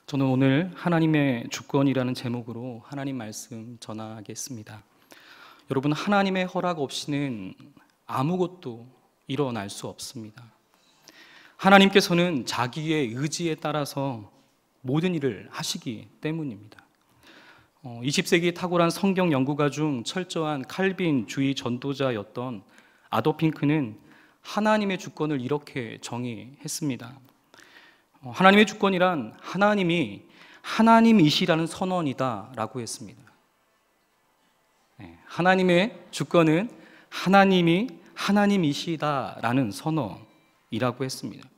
저는 오늘 하나님의 주권이라는 제목으로 하나님 말씀 전하겠습니다. 여러분, 하나님의 허락 없이는 아무것도 일어날 수 없습니다. 하나님께서는 자기의 의지에 따라서 모든 일을 하시기 때문입니다. 20세기 탁월한 성경 연구가 중 철저한 칼빈주의 전도자였던 아도 핑크는 하나님의 주권을 이렇게 정의했습니다. 하나님의 주권이란 하나님이 하나님이시라는 선언이다 라고 했습니다. 하나님의 주권은 하나님이 하나님이시다라는 선언이라고 했습니다.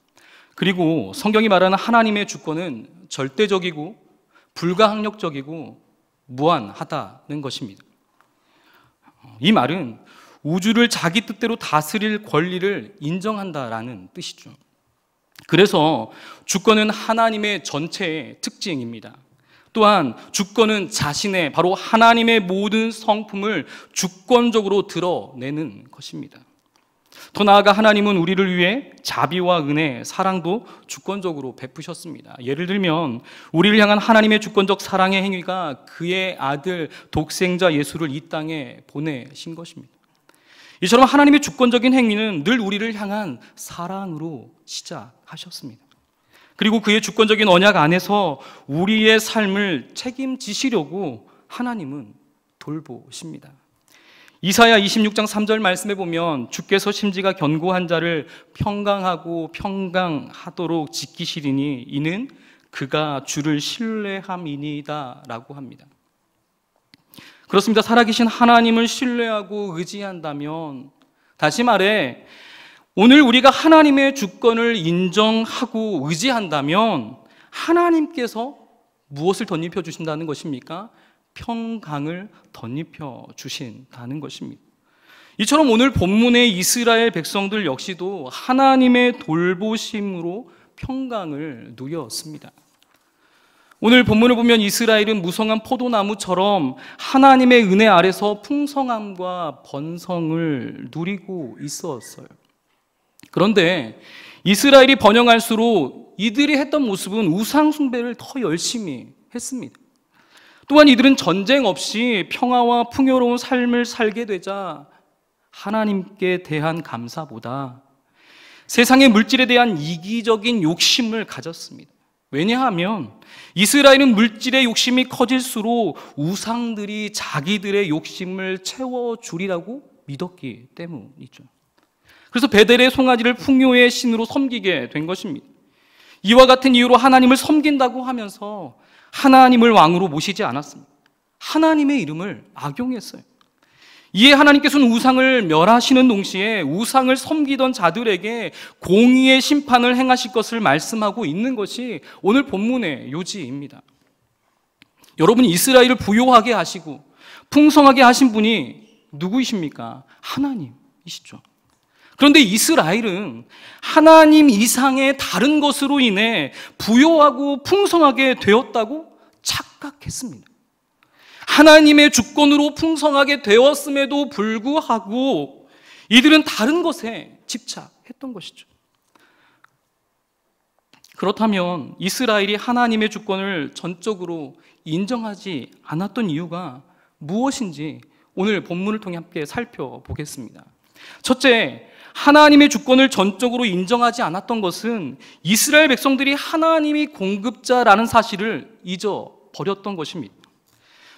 그리고 성경이 말하는 하나님의 주권은 절대적이고 불가항력적이고 무한하다는 것입니다. 이 말은 우주를 자기 뜻대로 다스릴 권리를 인정한다라는 뜻이죠. 그래서 주권은 하나님의 전체의 특징입니다. 또한 주권은 자신의 바로 하나님의 모든 성품을 주권적으로 드러내는 것입니다. 더 나아가 하나님은 우리를 위해 자비와 은혜, 사랑도 주권적으로 베푸셨습니다. 예를 들면 우리를 향한 하나님의 주권적 사랑의 행위가 그의 아들 독생자 예수를 이 땅에 보내신 것입니다. 이처럼 하나님의 주권적인 행위는 늘 우리를 향한 사랑으로 시작하셨습니다. 그리고 그의 주권적인 언약 안에서 우리의 삶을 책임지시려고 하나님은 돌보십니다. 이사야 26장 3절 말씀에 보면 주께서 심지가 견고한 자를 평강하고 평강하도록 지키시리니 이는 그가 주를 신뢰함이니이다 라고 합니다. 그렇습니다. 살아계신 하나님을 신뢰하고 의지한다면, 다시 말해 오늘 우리가 하나님의 주권을 인정하고 의지한다면 하나님께서 무엇을 덧입혀 주신다는 것입니까? 평강을 덧입혀 주신다는 것입니다. 이처럼 오늘 본문의 이스라엘 백성들 역시도 하나님의 돌보심으로 평강을 누렸습니다. 오늘 본문을 보면 이스라엘은 무성한 포도나무처럼 하나님의 은혜 아래서 풍성함과 번성을 누리고 있었어요. 그런데 이스라엘이 번영할수록 이들이 했던 모습은 우상 숭배를 더 열심히 했습니다. 또한 이들은 전쟁 없이 평화와 풍요로운 삶을 살게 되자 하나님께 대한 감사보다 세상의 물질에 대한 이기적인 욕심을 가졌습니다. 왜냐하면 이스라엘은 물질의 욕심이 커질수록 우상들이 자기들의 욕심을 채워주리라고 믿었기 때문이죠. 그래서 베델의 송아지를 풍요의 신으로 섬기게 된 것입니다. 이와 같은 이유로 하나님을 섬긴다고 하면서 하나님을 왕으로 모시지 않았습니다. 하나님의 이름을 악용했어요. 이에 하나님께서는 우상을 멸하시는 동시에 우상을 섬기던 자들에게 공의의 심판을 행하실 것을 말씀하고 있는 것이 오늘 본문의 요지입니다. 여러분, 이스라엘을 부요하게 하시고 풍성하게 하신 분이 누구이십니까? 하나님이시죠. 그런데 이스라엘은 하나님 이상의 다른 것으로 인해 부요하고 풍성하게 되었다고 착각했습니다. 하나님의 주권으로 풍성하게 되었음에도 불구하고 이들은 다른 것에 집착했던 것이죠. 그렇다면 이스라엘이 하나님의 주권을 전적으로 인정하지 않았던 이유가 무엇인지 오늘 본문을 통해 함께 살펴보겠습니다. 첫째, 하나님의 주권을 전적으로 인정하지 않았던 것은 이스라엘 백성들이 하나님이 공급자라는 사실을 잊어버렸던 것입니다.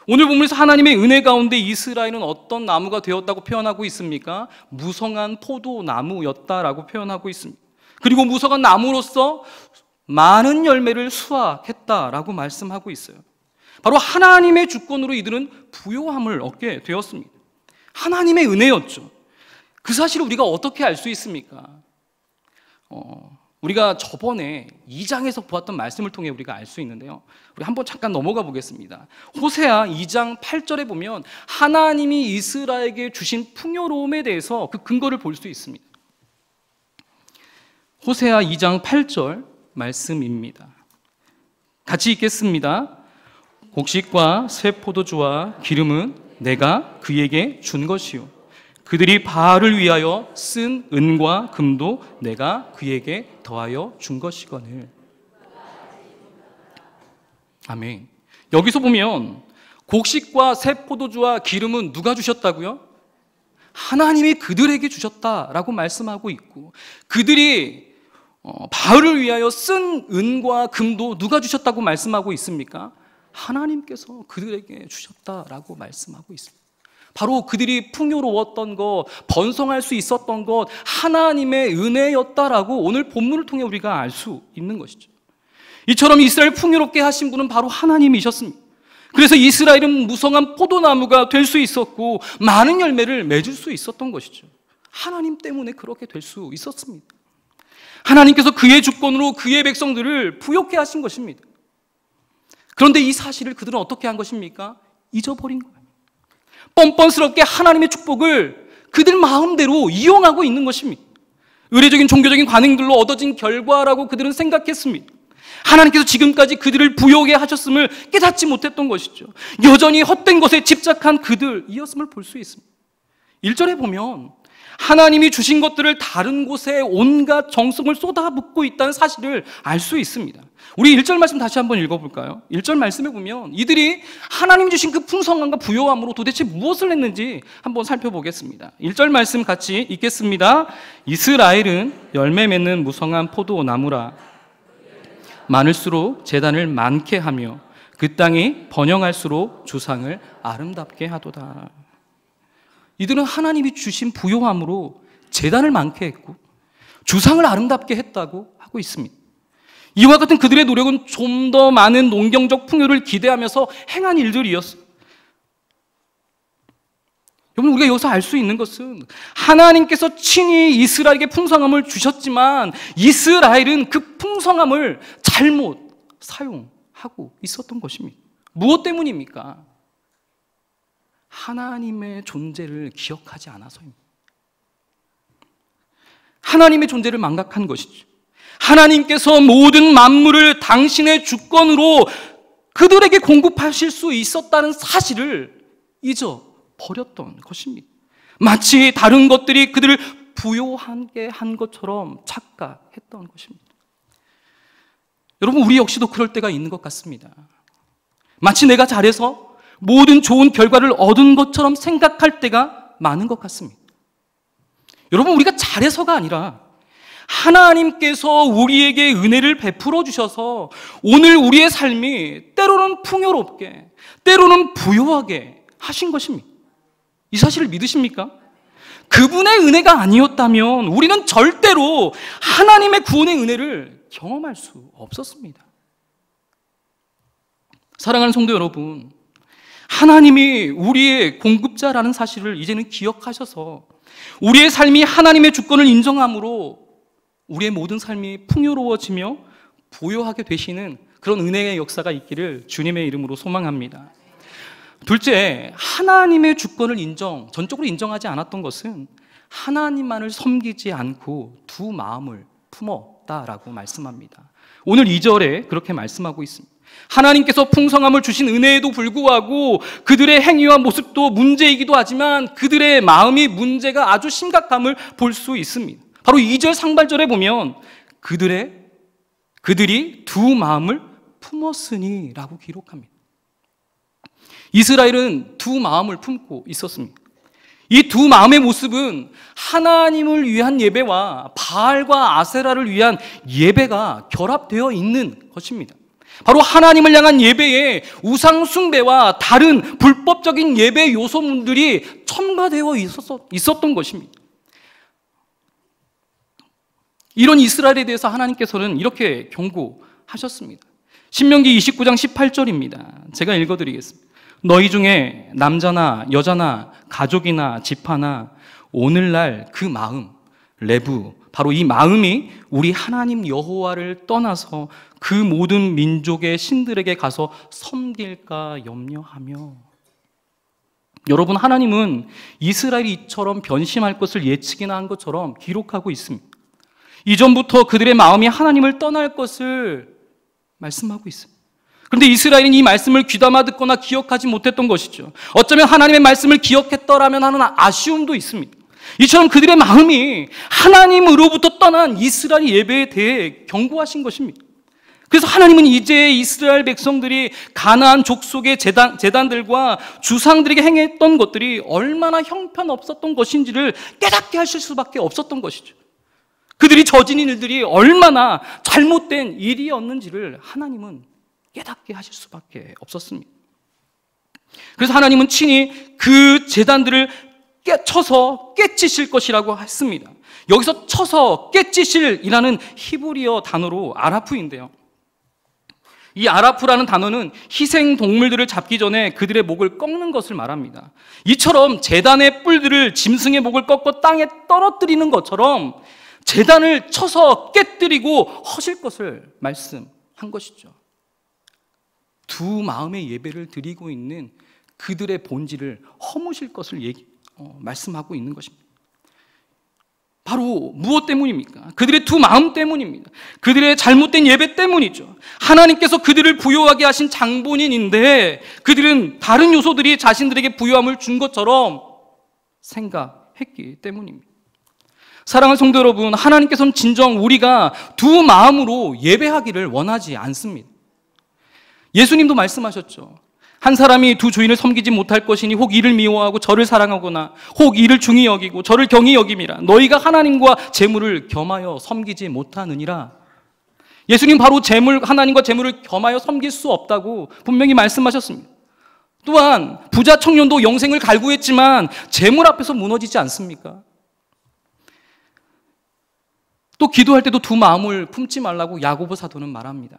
오늘 본문에서 하나님의 은혜 가운데 이스라엘은 어떤 나무가 되었다고 표현하고 있습니까? 무성한 포도나무였다라고 표현하고 있습니다. 그리고 무성한 나무로서 많은 열매를 수확했다라고 말씀하고 있어요. 바로 하나님의 주권으로 이들은 부요함을 얻게 되었습니다. 하나님의 은혜였죠. 그 사실을 우리가 어떻게 알 수 있습니까? 우리가 저번에 2장에서 보았던 말씀을 통해 우리가 알 수 있는데요. 우리 한번 잠깐 넘어가 보겠습니다. 호세아 2장 8절에 보면 하나님이 이스라엘에게 주신 풍요로움에 대해서 그 근거를 볼 수 있습니다. 호세아 2장 8절 말씀입니다. 같이 읽겠습니다. 곡식과 새 포도주와 기름은 내가 그에게 준 것이요 그들이 바알을 위하여 쓴 은과 금도 내가 그에게 더하여 준 것이거늘. 아멘. 여기서 보면 곡식과 새 포도주와 기름은 누가 주셨다고요? 하나님이 그들에게 주셨다라고 말씀하고 있고, 그들이 바울을 위하여 쓴 은과 금도 누가 주셨다고 말씀하고 있습니까? 하나님께서 그들에게 주셨다라고 말씀하고 있습니다. 바로 그들이 풍요로웠던 것, 번성할 수 있었던 것, 하나님의 은혜였다라고 오늘 본문을 통해 우리가 알 수 있는 것이죠. 이처럼 이스라엘 풍요롭게 하신 분은 바로 하나님이셨습니다. 그래서 이스라엘은 무성한 포도나무가 될 수 있었고 많은 열매를 맺을 수 있었던 것이죠. 하나님 때문에 그렇게 될 수 있었습니다. 하나님께서 그의 주권으로 그의 백성들을 부욕해 하신 것입니다. 그런데 이 사실을 그들은 어떻게 한 것입니까? 잊어버린 거예요. 뻔뻔스럽게 하나님의 축복을 그들 마음대로 이용하고 있는 것입니다. 의례적인 종교적인 관행들로 얻어진 결과라고 그들은 생각했습니다. 하나님께서 지금까지 그들을 부욕해 하셨음을 깨닫지 못했던 것이죠. 여전히 헛된 것에 집착한 그들이었음을 볼 수 있습니다. 1절에 보면 하나님이 주신 것들을 다른 곳에 온갖 정성을 쏟아붓고 있다는 사실을 알 수 있습니다. 우리 1절 말씀 다시 한번 읽어볼까요? 1절 말씀에 보면 이들이 하나님 주신 그 풍성함과 부요함으로 도대체 무엇을 했는지 한번 살펴보겠습니다. 1절 말씀 같이 읽겠습니다. 이스라엘은 열매 맺는 무성한 포도나무라. 많을수록 제단을 많게 하며 그 땅이 번영할수록 주상을 아름답게 하도다. 이들은 하나님이 주신 부요함으로 제단을 많게 했고 주상을 아름답게 했다고 하고 있습니다. 이와 같은 그들의 노력은 좀 더 많은 농경적 풍요를 기대하면서 행한 일들이었어요. 여러분, 우리가 여기서 알 수 있는 것은 하나님께서 친히 이스라엘에게 풍성함을 주셨지만 이스라엘은 그 풍성함을 잘못 사용하고 있었던 것입니다. 무엇 때문입니까? 하나님의 존재를 기억하지 않아서입니다. 하나님의 존재를 망각한 것이죠. 하나님께서 모든 만물을 당신의 주권으로 그들에게 공급하실 수 있었다는 사실을 잊어버렸던 것입니다. 마치 다른 것들이 그들을 부요하게 한 것처럼 착각했던 것입니다. 여러분, 우리 역시도 그럴 때가 있는 것 같습니다. 마치 내가 잘해서 모든 좋은 결과를 얻은 것처럼 생각할 때가 많은 것 같습니다. 여러분, 우리가 잘해서가 아니라 하나님께서 우리에게 은혜를 베풀어 주셔서 오늘 우리의 삶이 때로는 풍요롭게, 때로는 부요하게 하신 것입니다. 이 사실을 믿으십니까? 그분의 은혜가 아니었다면 우리는 절대로 하나님의 구원의 은혜를 경험할 수 없었습니다. 사랑하는 성도 여러분, 하나님이 우리의 공급자라는 사실을 이제는 기억하셔서 우리의 삶이 하나님의 주권을 인정함으로 우리의 모든 삶이 풍요로워지며 부요하게 되시는 그런 은혜의 역사가 있기를 주님의 이름으로 소망합니다. 둘째, 하나님의 주권을 전적으로 인정하지 않았던 것은 하나님만을 섬기지 않고 두 마음을 품었다라고 말씀합니다. 오늘 2절에 그렇게 말씀하고 있습니다. 하나님께서 풍성함을 주신 은혜에도 불구하고 그들의 행위와 모습도 문제이기도 하지만 그들의 마음이 문제가 아주 심각함을 볼 수 있습니다. 바로 2절 상반절에 보면 그들이 두 마음을 품었으니 라고 기록합니다. 이스라엘은 두 마음을 품고 있었습니다. 이 두 마음의 모습은 하나님을 위한 예배와 바알과 아세라를 위한 예배가 결합되어 있는 것입니다. 바로 하나님을 향한 예배에 우상 숭배와 다른 불법적인 예배 요소들이 첨가되어 있었던 것입니다. 이런 이스라엘에 대해서 하나님께서는 이렇게 경고하셨습니다. 신명기 29장 18절입니다. 제가 읽어드리겠습니다. 너희 중에 남자나 여자나 가족이나 지파나 오늘날 그 마음, 레부, 바로 이 마음이 우리 하나님 여호와를 떠나서 그 모든 민족의 신들에게 가서 섬길까 염려하며. 여러분, 하나님은 이스라엘이 이처럼 변심할 것을 예측이나 한 것처럼 기록하고 있습니다. 이전부터 그들의 마음이 하나님을 떠날 것을 말씀하고 있습니다. 그런데 이스라엘은 이 말씀을 귀담아 듣거나 기억하지 못했던 것이죠. 어쩌면 하나님의 말씀을 기억했더라면 하는 아쉬움도 있습니다. 이처럼 그들의 마음이 하나님으로부터 떠난 이스라엘 예배에 대해 경고하신 것입니다. 그래서 하나님은 이제 이스라엘 백성들이 가나안 족속의 제단들과 주상들에게 행했던 것들이 얼마나 형편없었던 것인지를 깨닫게 하실 수밖에 없었던 것이죠. 그들이 저진 일들이 얼마나 잘못된 일이었는지를 하나님은 깨닫게 하실 수밖에 없었습니다. 그래서 하나님은 친히 그 제단들을 쳐서 깨치실 것이라고 했습니다. 여기서 쳐서 깨치실이라는 히브리어 단어로 아라프인데요, 이 아라프라는 단어는 희생 동물들을 잡기 전에 그들의 목을 꺾는 것을 말합니다. 이처럼 제단의 뿔들을 짐승의 목을 꺾어 땅에 떨어뜨리는 것처럼 제단을 쳐서 깨뜨리고 허실 것을 말씀한 것이죠. 두 마음의 예배를 드리고 있는 그들의 본질을 허무실 것을 말씀하고 있는 것입니다. 바로 무엇 때문입니까? 그들의 두 마음 때문입니다. 그들의 잘못된 예배 때문이죠. 하나님께서 그들을 부요하게 하신 장본인인데 그들은 다른 요소들이 자신들에게 부요함을 준 것처럼 생각했기 때문입니다. 사랑하는 성도 여러분, 하나님께서는 진정 우리가 두 마음으로 예배하기를 원하지 않습니다. 예수님도 말씀하셨죠. 한 사람이 두 주인을 섬기지 못할 것이니 혹 이를 미워하고 저를 사랑하거나 혹 이를 중히 여기고 저를 경히 여김이라. 너희가 하나님과 재물을 겸하여 섬기지 못하느니라. 예수님 바로 하나님과 재물을 겸하여 섬길 수 없다고 분명히 말씀하셨습니다. 또한 부자 청년도 영생을 갈구했지만 재물 앞에서 무너지지 않습니까? 또 기도할 때도 두 마음을 품지 말라고 야고보 사도는 말합니다.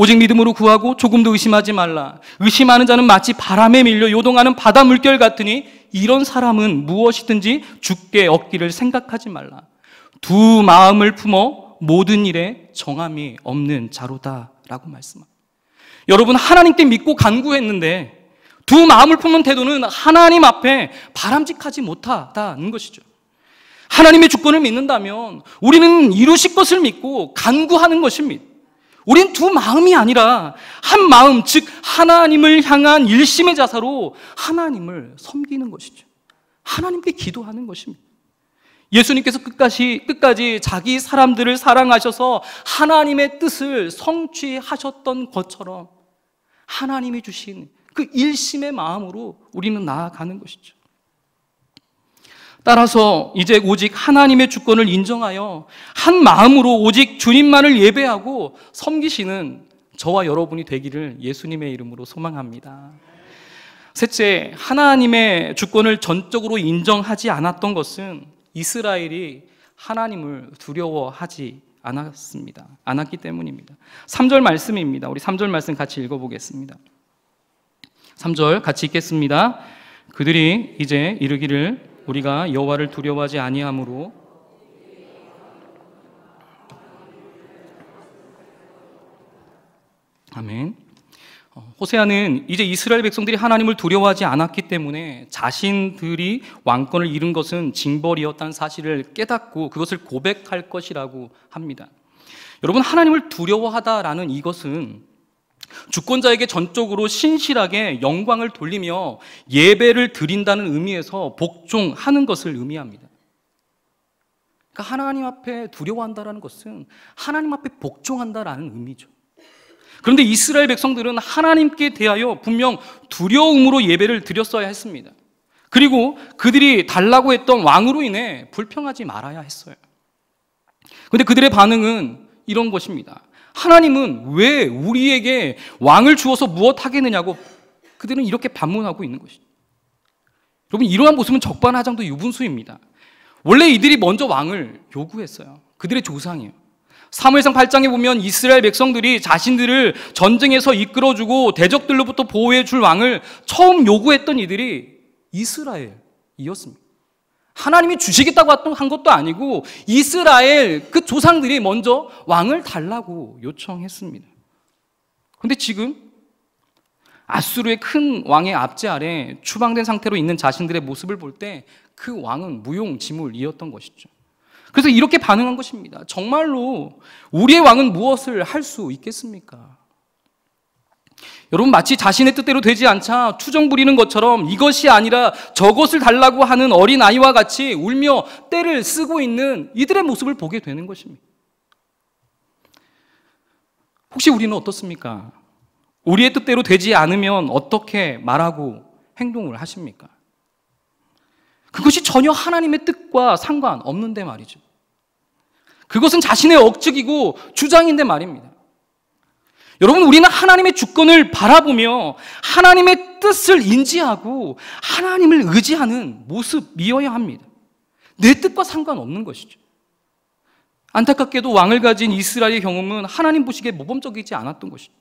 오직 믿음으로 구하고 조금도 의심하지 말라. 의심하는 자는 마치 바람에 밀려 요동하는 바다 물결 같으니 이런 사람은 무엇이든지 주께 얻기를 생각하지 말라. 두 마음을 품어 모든 일에 정함이 없는 자로다 라고 말씀합니다. 여러분, 하나님께 믿고 간구했는데 두 마음을 품는 태도는 하나님 앞에 바람직하지 못하다는 것이죠. 하나님의 주권을 믿는다면 우리는 이루실 것을 믿고 간구하는 것입니다. 우린 두 마음이 아니라 한 마음, 즉 하나님을 향한 일심의 자세로 하나님을 섬기는 것이죠. 하나님께 기도하는 것입니다. 예수님께서 끝까지 자기 사람들을 사랑하셔서 하나님의 뜻을 성취하셨던 것처럼 하나님이 주신 그 일심의 마음으로 우리는 나아가는 것이죠. 따라서 이제 오직 하나님의 주권을 인정하여 한 마음으로 오직 주님만을 예배하고 섬기시는 저와 여러분이 되기를 예수님의 이름으로 소망합니다. 셋째, 하나님의 주권을 전적으로 인정하지 않았던 것은 이스라엘이 하나님을 두려워하지 않았기 때문입니다. 3절 말씀입니다. 우리 3절 말씀 같이 읽어보겠습니다. 3절 같이 읽겠습니다. 그들이 이제 이르기를 우리가 여호와를 두려워하지 아니하므로 아멘. 호세아는 이제 이스라엘 백성들이 하나님을 두려워하지 않았기 때문에 자신들이 왕권을 잃은 것은 징벌이었다는 사실을 깨닫고 그것을 고백할 것이라고 합니다. 여러분, 하나님을 두려워하다라는 이것은 주권자에게 전적으로 신실하게 영광을 돌리며 예배를 드린다는 의미에서 복종하는 것을 의미합니다. 그러니까 하나님 앞에 두려워한다는 것은 하나님 앞에 복종한다라는 의미죠. 그런데 이스라엘 백성들은 하나님께 대하여 분명 두려움으로 예배를 드렸어야 했습니다. 그리고 그들이 달라고 했던 왕으로 인해 불평하지 말아야 했어요. 그런데 그들의 반응은 이런 것입니다. 하나님은 왜 우리에게 왕을 주어서 무엇 하겠느냐고 그들은 이렇게 반문하고 있는 것이죠. 여러분, 이러한 모습은 적반하장도 유분수입니다. 원래 이들이 먼저 왕을 요구했어요. 그들의 조상이에요. 사무엘상 8장에 보면 이스라엘 백성들이 자신들을 전쟁에서 이끌어주고 대적들로부터 보호해줄 왕을 처음 요구했던 이들이 이스라엘이었습니다. 하나님이 주시겠다고 한 것도 아니고 이스라엘 그 조상들이 먼저 왕을 달라고 요청했습니다. 그런데 지금 아수르의 큰 왕의 압제 아래 추방된 상태로 있는 자신들의 모습을 볼 때 그 왕은 무용지물이었던 것이죠. 그래서 이렇게 반응한 것입니다. 정말로 우리의 왕은 무엇을 할 수 있겠습니까? 여러분, 마치 자신의 뜻대로 되지 않자 투정 부리는 것처럼 이것이 아니라 저것을 달라고 하는 어린아이와 같이 울며 떼를 쓰고 있는 이들의 모습을 보게 되는 것입니다. 혹시 우리는 어떻습니까? 우리의 뜻대로 되지 않으면 어떻게 말하고 행동을 하십니까? 그것이 전혀 하나님의 뜻과 상관없는데 말이죠. 그것은 자신의 억측이고 주장인데 말입니다. 여러분, 우리는 하나님의 주권을 바라보며 하나님의 뜻을 인지하고 하나님을 의지하는 모습이어야 합니다. 내 뜻과 상관없는 것이죠. 안타깝게도 왕을 가진 이스라엘의 경험은 하나님 보시기에 모범적이지 않았던 것이죠.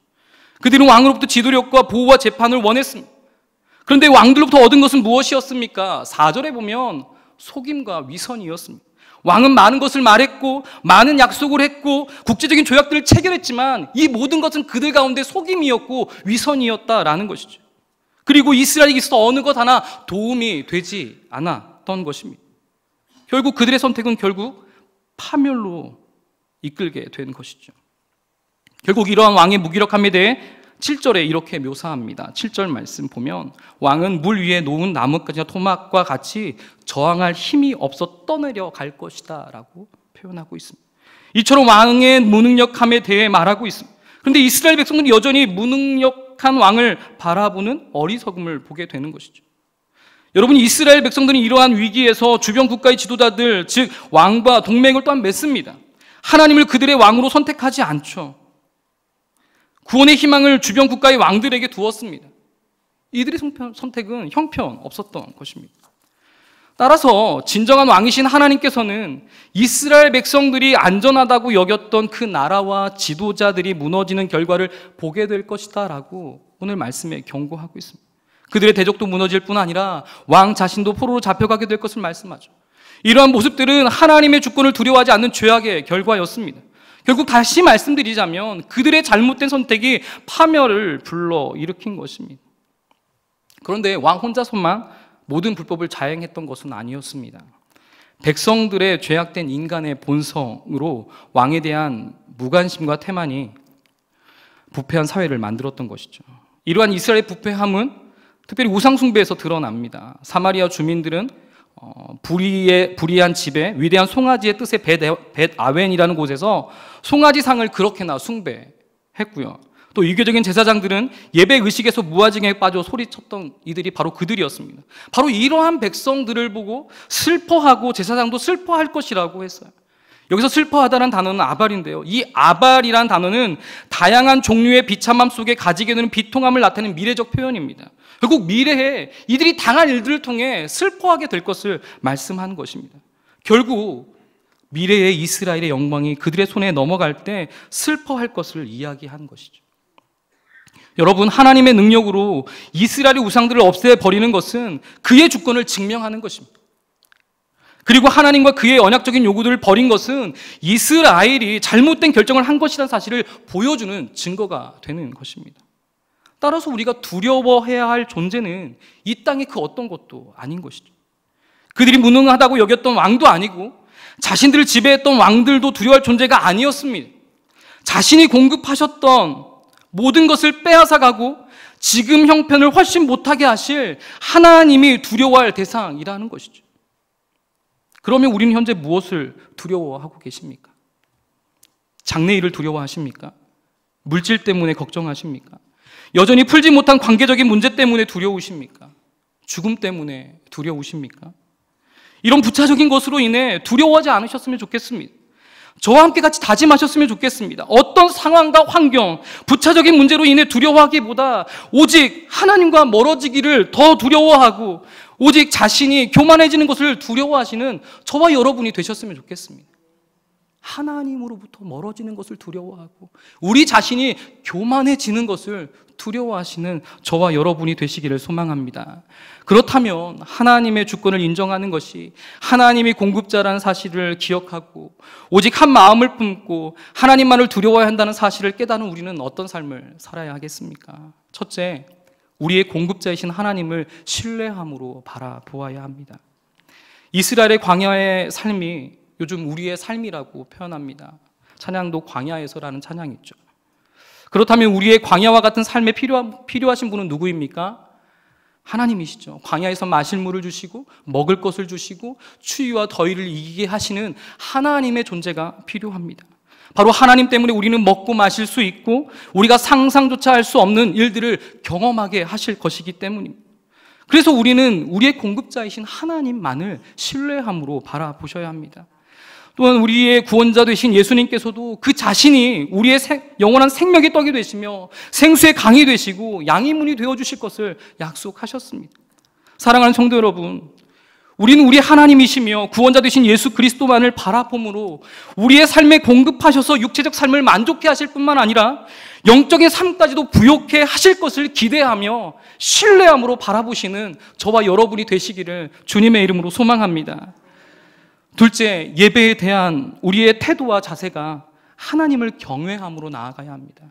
그들은 왕으로부터 지도력과 보호와 재판을 원했습니다. 그런데 왕들로부터 얻은 것은 무엇이었습니까? 4절에 보면 속임과 위선이었습니다. 왕은 많은 것을 말했고 많은 약속을 했고 국제적인 조약들을 체결했지만 이 모든 것은 그들 가운데 속임이었고 위선이었다라는 것이죠. 그리고 이스라엘에게 있어서 어느 것 하나 도움이 되지 않았던 것입니다. 결국 그들의 선택은 결국 파멸로 이끌게 된 것이죠. 결국 이러한 왕의 무기력함에 대해 7절에 이렇게 묘사합니다. 7절 말씀 보면 왕은 물 위에 놓은 나뭇가지나 토막과 같이 저항할 힘이 없어 떠내려 갈 것이다 라고 표현하고 있습니다. 이처럼 왕의 무능력함에 대해 말하고 있습니다. 그런데 이스라엘 백성들은 여전히 무능력한 왕을 바라보는 어리석음을 보게 되는 것이죠. 여러분, 이스라엘 백성들은 이러한 위기에서 주변 국가의 지도자들, 즉 왕과 동맹을 또한 맺습니다. 하나님을 그들의 왕으로 선택하지 않죠. 구원의 희망을 주변 국가의 왕들에게 두었습니다. 이들의 선택은 형편없었던 것입니다. 따라서 진정한 왕이신 하나님께서는 이스라엘 백성들이 안전하다고 여겼던 그 나라와 지도자들이 무너지는 결과를 보게 될 것이다 라고 오늘 말씀에 경고하고 있습니다. 그들의 대적도 무너질 뿐 아니라 왕 자신도 포로로 잡혀가게 될 것을 말씀하죠. 이러한 모습들은 하나님의 주권을 두려워하지 않는 죄악의 결과였습니다. 결국 다시 말씀드리자면 그들의 잘못된 선택이 파멸을 불러일으킨 것입니다. 그런데 왕 혼자서만 모든 불법을 자행했던 것은 아니었습니다. 백성들의 죄악된 인간의 본성으로 왕에 대한 무관심과 태만이 부패한 사회를 만들었던 것이죠. 이러한 이스라엘의 부패함은 특별히 우상숭배에서 드러납니다. 사마리아 주민들은 불의한 집에 위대한 송아지의 뜻의 벳아웬이라는 곳에서 송아지상을 그렇게나 숭배했고요. 또 유교적인 제사장들은 예배 의식에서 무아징에 빠져 소리쳤던 이들이 바로 그들이었습니다. 바로 이러한 백성들을 보고 슬퍼하고 제사장도 슬퍼할 것이라고 했어요. 여기서 슬퍼하다는 단어는 아발인데요. 이 아발이란 단어는 다양한 종류의 비참함 속에 가지게 되는 비통함을 나타내는 미래적 표현입니다. 결국 미래에 이들이 당할 일들을 통해 슬퍼하게 될 것을 말씀한 것입니다. 결국 미래의 이스라엘의 영광이 그들의 손에 넘어갈 때 슬퍼할 것을 이야기한 것이죠. 여러분, 하나님의 능력으로 이스라엘의 우상들을 없애버리는 것은 그의 주권을 증명하는 것입니다. 그리고 하나님과 그의 언약적인 요구들을 버린 것은 이스라엘이 잘못된 결정을 한 것이라는 사실을 보여주는 증거가 되는 것입니다. 따라서 우리가 두려워해야 할 존재는 이 땅의 그 어떤 것도 아닌 것이죠. 그들이 무능하다고 여겼던 왕도 아니고 자신들을 지배했던 왕들도 두려워할 존재가 아니었습니다. 자신이 공급하셨던 모든 것을 빼앗아가고 지금 형편을 훨씬 못하게 하실 하나님이 두려워할 대상이라는 것이죠. 그러면 우리는 현재 무엇을 두려워하고 계십니까? 장래일을 두려워하십니까? 물질 때문에 걱정하십니까? 여전히 풀지 못한 관계적인 문제 때문에 두려우십니까? 죽음 때문에 두려우십니까? 이런 부차적인 것으로 인해 두려워하지 않으셨으면 좋겠습니다. 저와 함께 같이 다짐하셨으면 좋겠습니다. 어떤 상황과 환경, 부차적인 문제로 인해 두려워하기보다 오직 하나님과 멀어지기를 더 두려워하고 오직 자신이 교만해지는 것을 두려워하시는 저와 여러분이 되셨으면 좋겠습니다. 하나님으로부터 멀어지는 것을 두려워하고 우리 자신이 교만해지는 것을 두려워하시는 저와 여러분이 되시기를 소망합니다. 그렇다면 하나님의 주권을 인정하는 것이 하나님이 공급자라는 사실을 기억하고 오직 한 마음을 품고 하나님만을 두려워해야 한다는 사실을 깨닫는 우리는 어떤 삶을 살아야 하겠습니까? 첫째, 우리의 공급자이신 하나님을 신뢰함으로 바라보아야 합니다. 이스라엘의 광야의 삶이 요즘 우리의 삶이라고 표현합니다. 찬양도 광야에서라는 찬양이 있죠. 그렇다면 우리의 광야와 같은 삶에 필요하신 분은 누구입니까? 하나님이시죠. 광야에서 마실 물을 주시고 먹을 것을 주시고 추위와 더위를 이기게 하시는 하나님의 존재가 필요합니다. 바로 하나님 때문에 우리는 먹고 마실 수 있고 우리가 상상조차 할 수 없는 일들을 경험하게 하실 것이기 때문입니다. 그래서 우리는 우리의 공급자이신 하나님만을 신뢰함으로 바라보셔야 합니다. 또한 우리의 구원자 되신 예수님께서도 그 자신이 우리의 영원한 생명의 떡이 되시며 생수의 강이 되시고 양의 문이 되어주실 것을 약속하셨습니다. 사랑하는 성도 여러분, 우리는 우리 하나님이시며 구원자 되신 예수 그리스도만을 바라봄으로 우리의 삶에 공급하셔서 육체적 삶을 만족해 하실 뿐만 아니라 영적인 삶까지도 부욕해 하실 것을 기대하며 신뢰함으로 바라보시는 저와 여러분이 되시기를 주님의 이름으로 소망합니다. 둘째, 예배에 대한 우리의 태도와 자세가 하나님을 경외함으로 나아가야 합니다.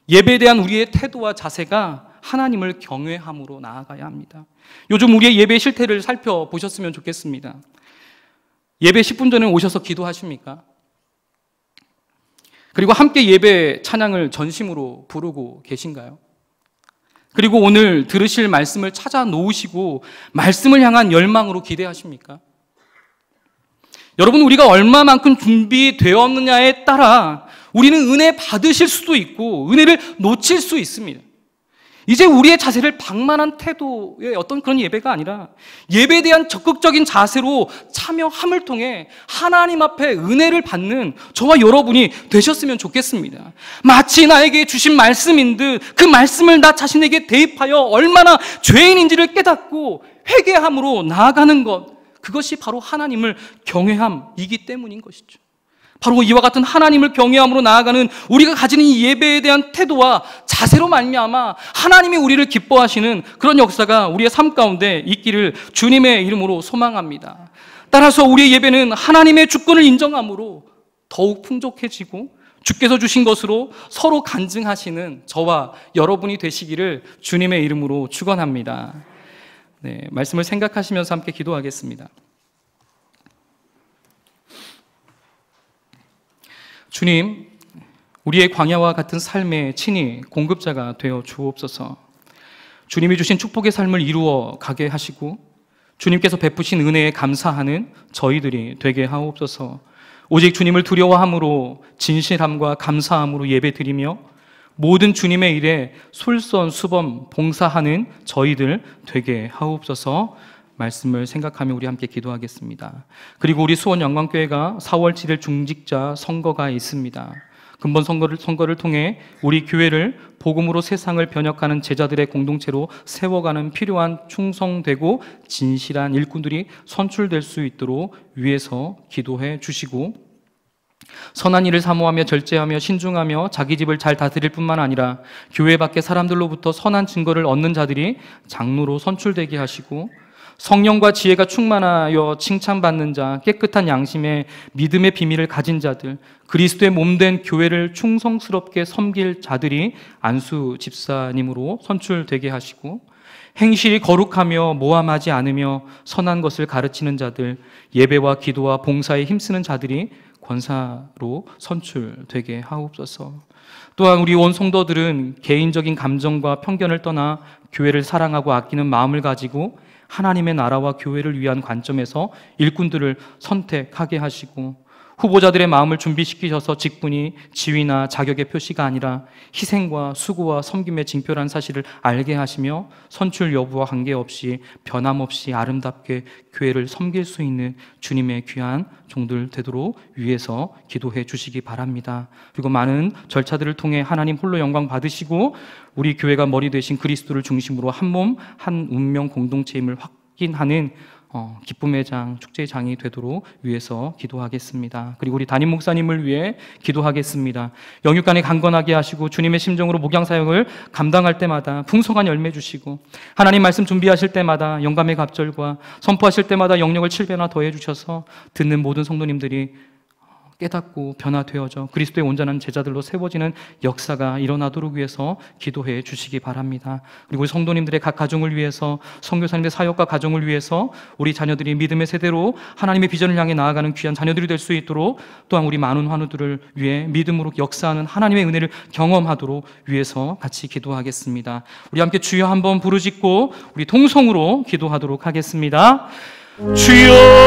예배에 대한 우리의 태도와 자세가 하나님을 경외함으로 나아가야 합니다. 요즘 우리의 예배 실태를 살펴보셨으면 좋겠습니다. 예배 10분 전에 오셔서 기도하십니까? 그리고 함께 예배 찬양을 전심으로 부르고 계신가요? 그리고 오늘 들으실 말씀을 찾아 놓으시고 말씀을 향한 열망으로 기대하십니까? 여러분, 우리가 얼마만큼 준비되었느냐에 따라 우리는 은혜 받으실 수도 있고 은혜를 놓칠 수 있습니다. 이제 우리의 자세를 방만한 태도의 어떤 그런 예배가 아니라 예배에 대한 적극적인 자세로 참여함을 통해 하나님 앞에 은혜를 받는 저와 여러분이 되셨으면 좋겠습니다. 마치 나에게 주신 말씀인 듯 그 말씀을 나 자신에게 대입하여 얼마나 죄인인지를 깨닫고 회개함으로 나아가는 것, 그것이 바로 하나님을 경외함이기 때문인 것이죠. 바로 이와 같은 하나님을 경외함으로 나아가는 우리가 가지는 이 예배에 대한 태도와 자세로 말미암아 하나님이 우리를 기뻐하시는 그런 역사가 우리의 삶 가운데 있기를 주님의 이름으로 소망합니다. 따라서 우리의 예배는 하나님의 주권을 인정함으로 더욱 풍족해지고 주께서 주신 것으로 서로 간증하시는 저와 여러분이 되시기를 주님의 이름으로 축원합니다. 네, 말씀을 생각하시면서 함께 기도하겠습니다. 주님, 우리의 광야와 같은 삶의 친히 공급자가 되어 주옵소서. 주님이 주신 축복의 삶을 이루어 가게 하시고 주님께서 베푸신 은혜에 감사하는 저희들이 되게 하옵소서. 오직 주님을 두려워함으로 진실함과 감사함으로 예배드리며 모든 주님의 일에 솔선수범 봉사하는 저희들 되게 하옵소서. 말씀을 생각하며 우리 함께 기도하겠습니다. 그리고 우리 수원영광교회가 4월 7일 중직자 선거가 있습니다. 근본 선거를 통해 우리 교회를 복음으로 세상을 변혁하는 제자들의 공동체로 세워가는 필요한 충성되고 진실한 일꾼들이 선출될 수 있도록 위에서 기도해 주시고, 선한 일을 사모하며 절제하며 신중하며 자기 집을 잘 다스릴 뿐만 아니라 교회 밖의 사람들로부터 선한 증거를 얻는 자들이 장로로 선출되게 하시고, 성령과 지혜가 충만하여 칭찬받는 자, 깨끗한 양심에 믿음의 비밀을 가진 자들, 그리스도의 몸된 교회를 충성스럽게 섬길 자들이 안수 집사님으로 선출되게 하시고, 행실이 거룩하며 모함하지 않으며 선한 것을 가르치는 자들, 예배와 기도와 봉사에 힘쓰는 자들이 권사로 선출되게 하옵소서. 또한 우리 온 성도들은 개인적인 감정과 편견을 떠나 교회를 사랑하고 아끼는 마음을 가지고 하나님의 나라와 교회를 위한 관점에서 일꾼들을 선택하게 하시고, 후보자들의 마음을 준비시키셔서 직분이 지위나 자격의 표시가 아니라 희생과 수고와 섬김의 징표라는 사실을 알게 하시며 선출 여부와 관계없이 변함없이 아름답게 교회를 섬길 수 있는 주님의 귀한 종들 되도록 위에서 기도해 주시기 바랍니다. 그리고 많은 절차들을 통해 하나님 홀로 영광 받으시고 우리 교회가 머리 되신 그리스도를 중심으로 한 몸, 한 운명 공동체임을 확인하는 기쁨의 장, 축제의 장이 되도록 위해서 기도하겠습니다. 그리고 우리 담임 목사님을 위해 기도하겠습니다. 영육간에 강건하게 하시고 주님의 심정으로 목양 사역을 감당할 때마다 풍성한 열매 주시고, 하나님 말씀 준비하실 때마다 영감의 갑절과 선포하실 때마다 영역을 7배나 더해 주셔서 듣는 모든 성도님들이 깨닫고 변화되어져 그리스도의 온전한 제자들로 세워지는 역사가 일어나도록 위해서 기도해 주시기 바랍니다. 그리고 우리 성도님들의 각 가정을 위해서, 선교사님의 사역과 가정을 위해서 우리 자녀들이 믿음의 세대로 하나님의 비전을 향해 나아가는 귀한 자녀들이 될 수 있도록, 또한 우리 많은 환우들을 위해 믿음으로 역사하는 하나님의 은혜를 경험하도록 위해서 같이 기도하겠습니다. 우리 함께 주여 한번 부르짖고 우리 통성으로 기도하도록 하겠습니다. 주여.